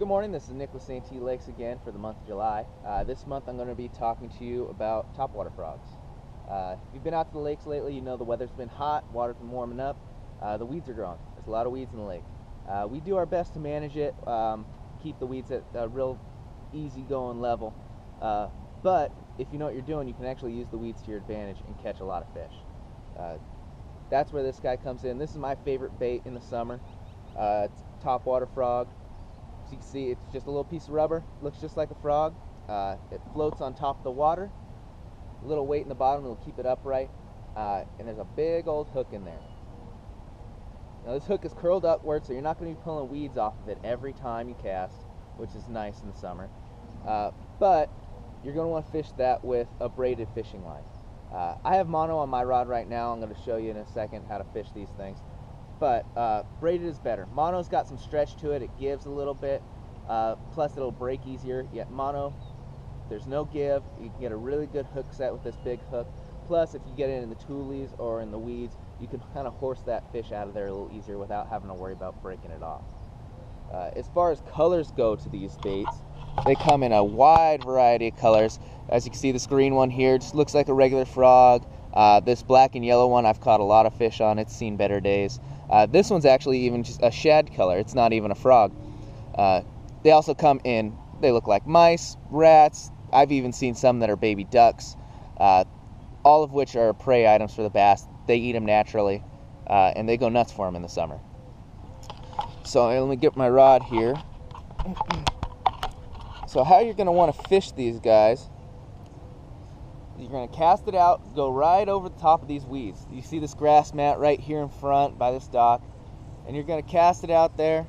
Good morning, this is Nick with Santee Lakes again for the month of July. This month I'm going to be talking to you about topwater frogs. If you've been out to the lakes lately, you know the weather's been hot, water's been warming up, the weeds are growing. There's a lot of weeds in the lake. We do our best to manage it, keep the weeds at a real easy-going level, but if you know what you're doing, you can actually use the weeds to your advantage and catch a lot of fish. That's where this guy comes in. This is my favorite bait in the summer. It's topwater frog. So you can see it's just a little piece of rubber, looks just like a frog. It floats on top of the water. A little weight in the bottom will keep it upright. And there's a big old hook in there. Now this hook is curled upward, so you're not going to be pulling weeds off of it every time you cast, which is nice in the summer. But you're going to want to fish that with a braided fishing line. I have mono on my rod right now. I'm going to show you in a second how to fish these things. But braided is better. Mono's got some stretch to it. It gives a little bit. Plus it'll break easier. Yet mono, there's no give. You can get a really good hook set with this big hook. Plus if you get it in the tules or in the weeds, you can kind of horse that fish out of there a little easier without having to worry about breaking it off. As far as colors go to these baits, they come in a wide variety of colors. As you can see, this green one here just looks like a regular frog. This black and yellow one I've caught a lot of fish on. It's seen better days. This one's actually even just a shad color. It's not even a frog. They also come in, they look like mice, rats. I've even seen some that are baby ducks, all of which are prey items for the bass. They eat them naturally, and they go nuts for them in the summer. So let me get my rod here. So how you're going to want to fish these guys, you're going to cast it out, go right over the top of these weeds. You see this grass mat right here in front by this dock, and you're going to cast it out there,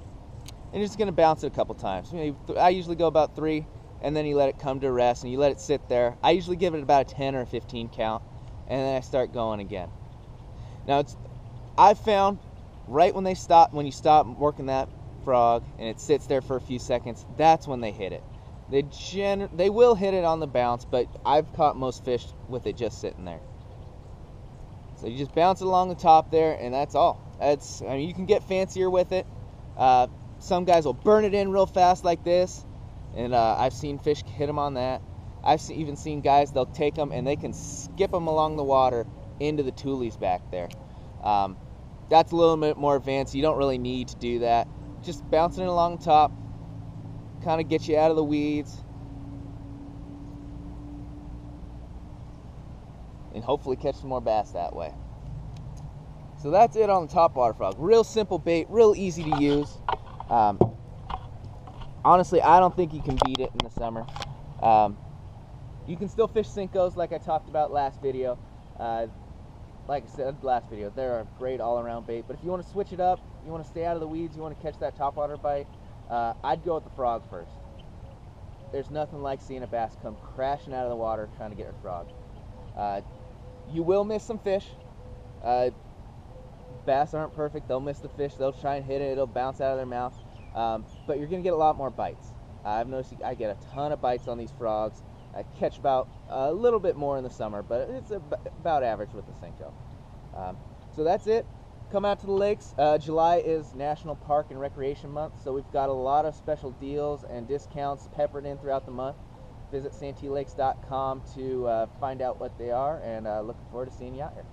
and you're just going to bounce it a couple times. I usually go about 3, and then you let it come to rest, and you let it sit there. I usually give it about a 10 or a 15 count, and then I start going again. Now, I've found right when you stop working that frog, and it sits there for a few seconds, that's when they hit it. They will hit it on the bounce, but I've caught most fish with it just sitting there. So you just bounce it along the top there, and that's all. I mean, you can get fancier with it. Some guys will burn it in real fast like this, and I've seen fish hit them on that. I've even seen guys, they'll take them and they can skip them along the water into the tules back there. That's a little bit more advanced. You don't really need to do that. Just bouncing it along the top kind of get you out of the weeds, and hopefully catch some more bass that way. So that's it on the topwater frog. Real simple bait, real easy to use. Honestly, I don't think you can beat it in the summer. You can still fish Cincos like I talked about last video. Like I said last video, they're a great all-around bait, but if you want to switch it up, you want to stay out of the weeds, you want to catch that topwater bite, I'd go with the frog first. There's nothing like seeing a bass come crashing out of the water trying to get a frog. You will miss some fish. Bass aren't perfect. They'll miss the fish. They'll try and hit it. It'll bounce out of their mouth. But you're going to get a lot more bites. I've noticed I get a ton of bites on these frogs. I catch about a little bit more in the summer, but it's about average with the Cinco. So that's it. Come out to the lakes. July is National Park and Recreation Month, so we've got a lot of special deals and discounts peppered in throughout the month. Visit santeelakes.com to find out what they are, and looking forward to seeing you out here.